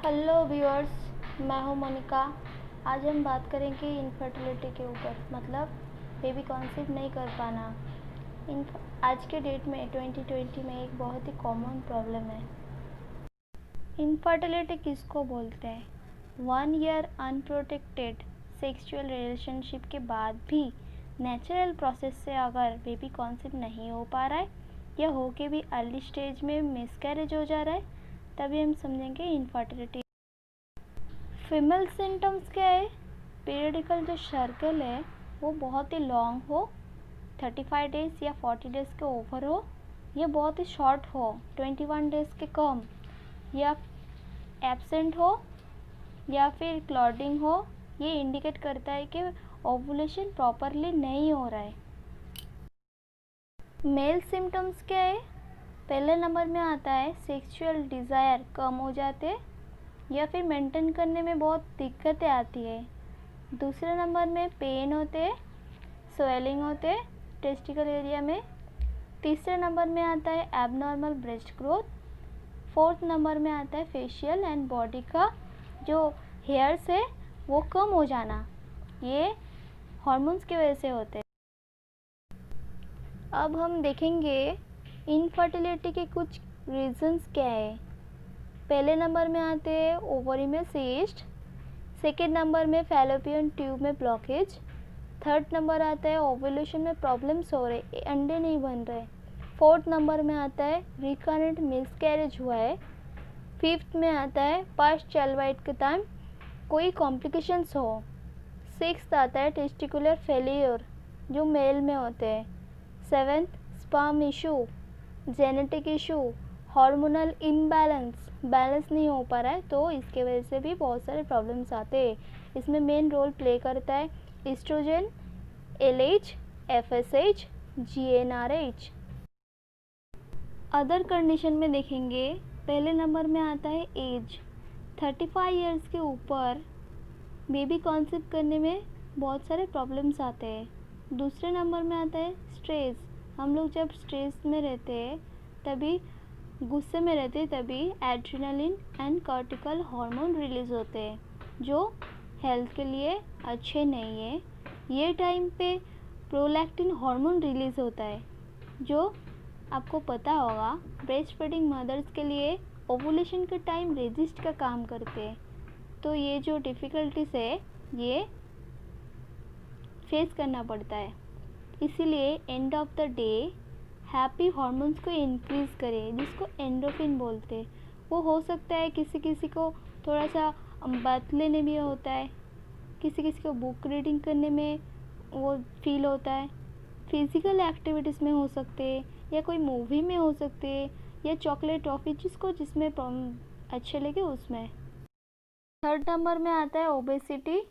Hello viewers, मैं हूं मोनिका। आज हम बात करेंगे इनफर्टिलिटी के ऊपर, मतलब बेबी कॉन्सीव नहीं कर पाना। आज के डेट में 2020 में एक बहुत ही कॉमन प्रॉब्लम है। इनफर्टिलिटी किसको बोलते हैं? 1 ईयर अनप्रोटेक्टेड सेक्सुअल रिलेशनशिप के बाद भी नेचुरल प्रोसेस से अगर बेबी कॉन्सीव नहीं हो पा रहा है या हो के भी अर्ली स्टेज में मिसकैरेज हो जा रहा है, तभी हम समझेंगे इनफर्टिलिटी। फीमेल सिम्टम्स क्या है? पीरियडिकल जो सर्कल है वो बहुत ही लॉन्ग हो, 35 डेज़ या 40 डेज़ के ओवर हो, या बहुत ही शॉर्ट हो, 21 डेज़ के कम, या एब्सेंट हो, या फिर क्लॉटिंग हो। ये इंडिकेट करता है कि ओवुलेशन प्रॉपरली नहीं हो रहा है। मेल सिम्टम्स क्या है? पहले नंबर में आता है सेक्सुअल डिज़ायर कम हो जाते या फिर मेंटेन करने में बहुत दिक्कतें आती है। दूसरे नंबर में पेन होते, स्वेलिंग होते टेस्टिकल एरिया में। तीसरे नंबर में आता है abnormal breast growth. Fourth number में आता है फेशियल एंड बॉडी का जो हेयर्स है वो कम हो जाना। ये हार्मोन्स की वजह से होते हैं। अब हम देखेंगे इनफर्टिलिटी के कुछ रीजंस क्या है। पहले नंबर में आते हैं ओवरी में सिस्ट, सेकेंड नंबर में फैलोपियन ट्यूब में ब्लॉकेज, थर्ड नंबर आता है ओवुलेशन में प्रॉब्लम्स हो रहे, अंडे नहीं बन रहे, फोर्थ नंबर में आता है रिकरेंट मिसकैरेज हुआ है, फिफ्थ में आता है पास्ट चाइल्ड वाइड के टाइम कोई कॉम्प्लिकेशंस हो, सिक्स्थ आता है टेस्टिकुलर फेलियर जो मेल में होते हैं, seventh sperm issue, genetic issue, hormonal imbalance, balance नहीं हो पा रहा है, तो इसके वजह से भी बहुत सारे प्रॉब्लम्स आते हैं। इसमें मेन रोल प्ले करता है oestrogen, LH, FSH, GnRH। Other condition में देखेंगे, पहले नंबर में आता है एज। 35 इयर्स के ऊपर बेबी कॉन्सीव करने में बहुत सारे प्रॉब्लम्स आते हैं। दूसरे नंबर में आता है स्ट्रेस। हम लोग जब स्ट्रेस में रहते हैं, तभी गुस्से में रहते हैं, तभी adrenaline and cortical hormone release होते हैं जो हेल्थ के लिए अच्छे नहीं है। ये टाइम पे प्रोलैक्टिन हार्मोन रिलीज़ होता है जो आपको पता होगा ब्रेस्ट फीडिंग मदर्स के लिए ओवुलेशन के टाइम रेजिस्ट का काम करते हैं। तो ये जो डिफ़िकल्टीज है ये फेस करना पड़ता है। इसीलिए end of the day happy hormones को इंक्रीज़ करें, जिसको एंडोर्फिन बोलते हैं। वो हो सकता है किसी किसी को थोड़ा सा बात लेने में होता है, किसी किसी को बुक रीडिंग करने में वो फील होता है, फिज़िकल एक्टिविटीज़ में हो सकते हैं, या कोई मूवी में हो सकते हैं, या चॉकलेट टॉफ़ी जिसमें अच्छे लगे उसमें। थर्ड नंबर में आता है ओबेसिटी।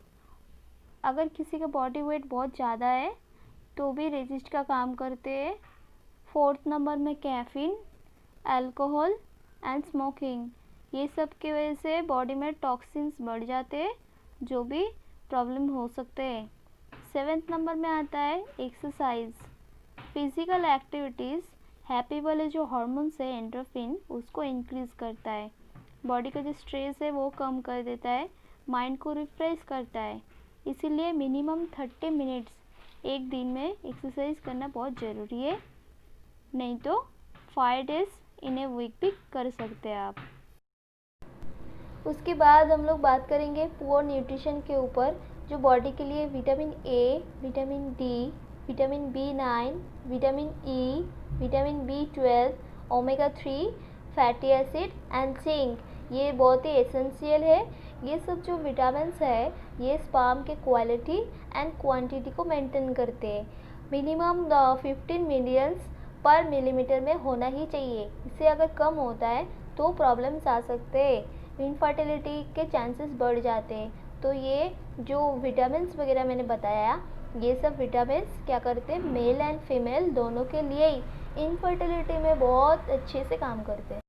अगर किसी का बॉडी वेट बहुत ज़्यादा है तो भी रेजिस्ट का काम करते हैं। फोर्थ नंबर में कैफीन, अल्कोहल एंड स्मोकिंग, ये सब की वजह से बॉडी में टॉक्सिन्स बढ़ जाते हैं जो भी प्रॉब्लम हो सकते हैं। सेवेंथ नंबर में आता है एक्सरसाइज, फिज़िकल एक्टिविटीज़ हैप्पी वाले जो हार्मोन्स है एंडोर्फिन उसको इंक्रीज़ करता है, बॉडी का जो स्ट्रेस है वो कम कर देता है, माइंड को रिफ्रेश करता है। इसीलिए मिनिमम 30 मिनट्स एक दिन में एक्सरसाइज करना बहुत ज़रूरी है, नहीं तो 5 डेज़ इन ए वीक भी कर सकते हैं आप। उसके बाद हम लोग बात करेंगे पुअर न्यूट्रिशन के ऊपर, जो बॉडी के लिए vitamin A, vitamin D, vitamin B9, vitamin E, vitamin B12, omega 3 fatty acid and zinc, ये बहुत ही एसेंशियल है। ये सब जो विटामिन्स है ये स्पर्म के क्वालिटी एंड क्वांटिटी को मेंटेन करते हैं। मिनिमम 15 मिलियंस पर मिलीमीटर में होना ही चाहिए। इससे अगर कम होता है तो प्रॉब्लम्स आ सकते हैं, इनफर्टिलिटी के चांसेस बढ़ जाते हैं। तो ये जो विटामिन्स वगैरह मैंने बताया, ये सब विटामिन्स क्या करते हैं, मेल एंड फीमेल दोनों के लिए ही इनफर्टिलिटी में बहुत अच्छे से काम करते हैं।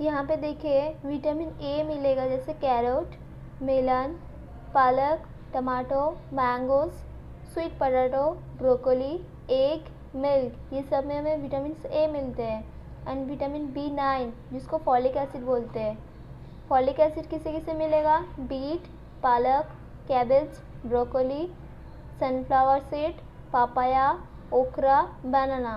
यहाँ पे देखिए विटामिन ए मिलेगा, जैसे कैरोट, मेलन, पालक, tomato, mangoes, sweet potato, broccoli, egg, milk, ये सब में हमें विटामिन ए मिलते हैं। एंड विटामिन B9 जिसको फॉलिक एसिड बोलते हैं, फॉलिक एसिड किसे किसे मिलेगा? बीट, पालक, cabbage, broccoli, sunflower seed, papaya, ओकरा, बनाना।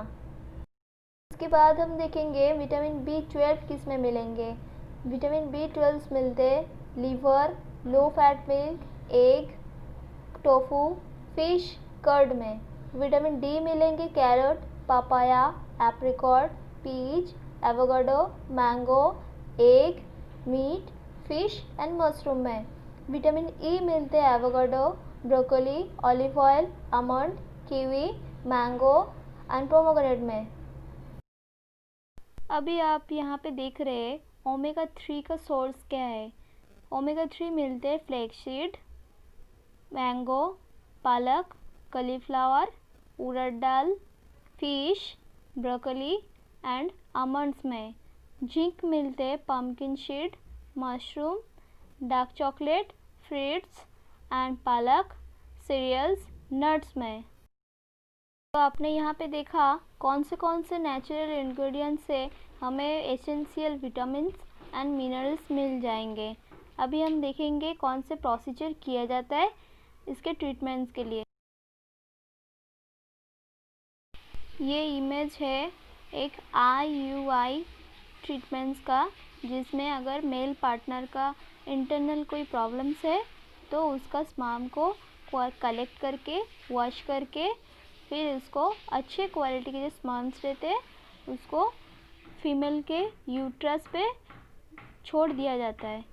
उसके बाद हम देखेंगे विटामिन B12 किस में मिलेंगे। विटामिन B12 मिलते liver, low fat milk, egg, tofu, fish, curd में। विटामिन डी मिलेंगे carrot, papaya, apricot, peach, avocado, mango, egg, meat, fish and mushroom में। विटामिन ई मिलते हैं avocado, broccoli, olive oil, almond, kiwi, mango and pomegranate में। अभी आप यहाँ पे देख रहे हैं ओमेगा 3 का सोर्स क्या है। ओमेगा 3 मिलते हैं फ्लैक्ससीड, मैंगो, पालक, cauliflower, urad dal, fish, broccoli and almonds में। जिंक मिलते हैं pumpkin seed, mushroom, dark chocolate, fruits and पालक, सीरियल्स, नट्स में। तो आपने यहाँ पे देखा कौन से नेचुरल इंग्रेडिएंट्स से हमें एसेंशियल विटामिन्स एंड मिनरल्स मिल जाएंगे। अभी हम देखेंगे कौन से प्रोसीजर किया जाता है इसके ट्रीटमेंट्स के लिए। ये इमेज है एक IUI ट्रीटमेंट्स का, जिसमें अगर मेल पार्टनर का इंटरनल कोई प्रॉब्लम्स है तो उसका स्पर्म को कलेक्ट करके वॉश करके फिर उसको अच्छे क्वालिटी के जो स्पर्म्स रहते हैं उसको फीमेल के यूट्रस पे छोड़ दिया जाता है।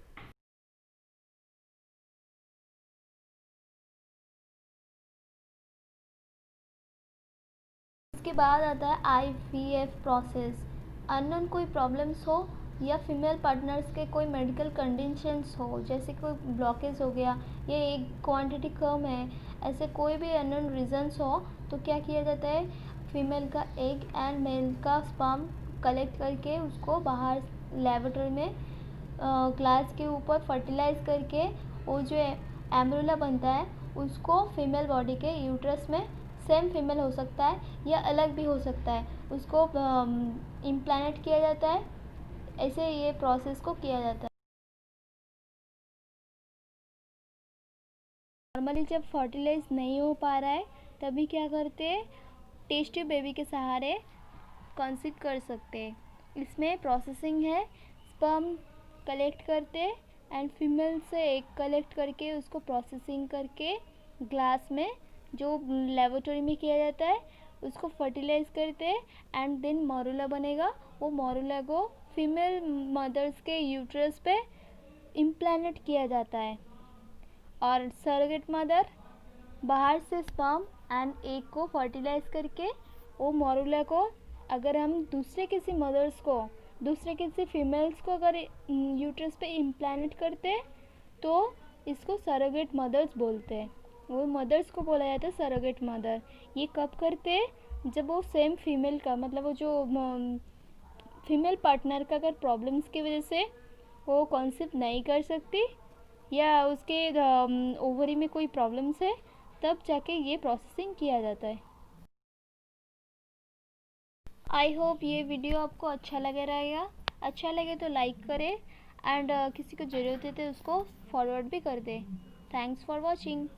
इसके बाद आता है IVF प्रोसेस। अननोन कोई प्रॉब्लम्स हो या फीमेल पार्टनर्स के कोई मेडिकल कंडीशंस हो, जैसे कोई ब्लॉकेज हो गया या एक क्वांटिटी कम है, ऐसे कोई भी अननोन रीजंस हो तो क्या किया जाता है, फीमेल का एग एंड मेल का स्पर्म कलेक्ट करके उसको बाहर लेबोरेटरी में ग्लास के ऊपर फर्टिलाइज करके वो जो एम्ब्रियोला बनता है उसको फीमेल बॉडी के यूट्रस में, सेम फीमेल हो सकता है या अलग भी हो सकता है, उसको इम्प्लांट किया जाता है। ऐसे ये प्रोसेस को किया जाता है। नॉर्मली जब फर्टिलाइज नहीं हो पा रहा है तभी क्या करते हैं, टेस्ट ट्यूब बेबी के सहारे कंसीव कर सकते हैं। इसमें प्रोसेसिंग है, स्पर्म कलेक्ट करते एंड फीमेल से एग कलेक्ट करके उसको प्रोसेसिंग करके ग्लास में जो लेबोरेटरी में किया जाता है उसको फर्टिलाइज करते एंड देन मोरुला बनेगा। वो मोरुला को फीमेल मदर्स के यूट्रस पे इम्प्लांट किया जाता है और सरोगेट मदर बाहर से स्पर्म एंड एग को फर्टिलाइज करके वो मोरुला को अगर हम दूसरे किसी फीमेल्स को अगर यूट्रस पे इम्प्लांट करते हैं तो इसको सरोगेट मदर्स बोलते हैं। वो मदर्स को बोला जाता है सरोगेट मदर। ये कब करते हैं, जब वो सेम फीमेल का मतलब वो जो फीमेल पार्टनर का अगर प्रॉब्लम्स की वजह से वो कॉन्सीव नहीं कर सकती या उसके ओवरी में कोई प्रॉब्लम्स है, तब जाके ये प्रोसेसिंग किया जाता है। आई होप ये वीडियो आपको अच्छा लगे रहेगा। अच्छा लगे तो लाइक करें एंड किसी को ज़रूरत है तो उसको फॉरवर्ड भी कर दें। Thanks for watching.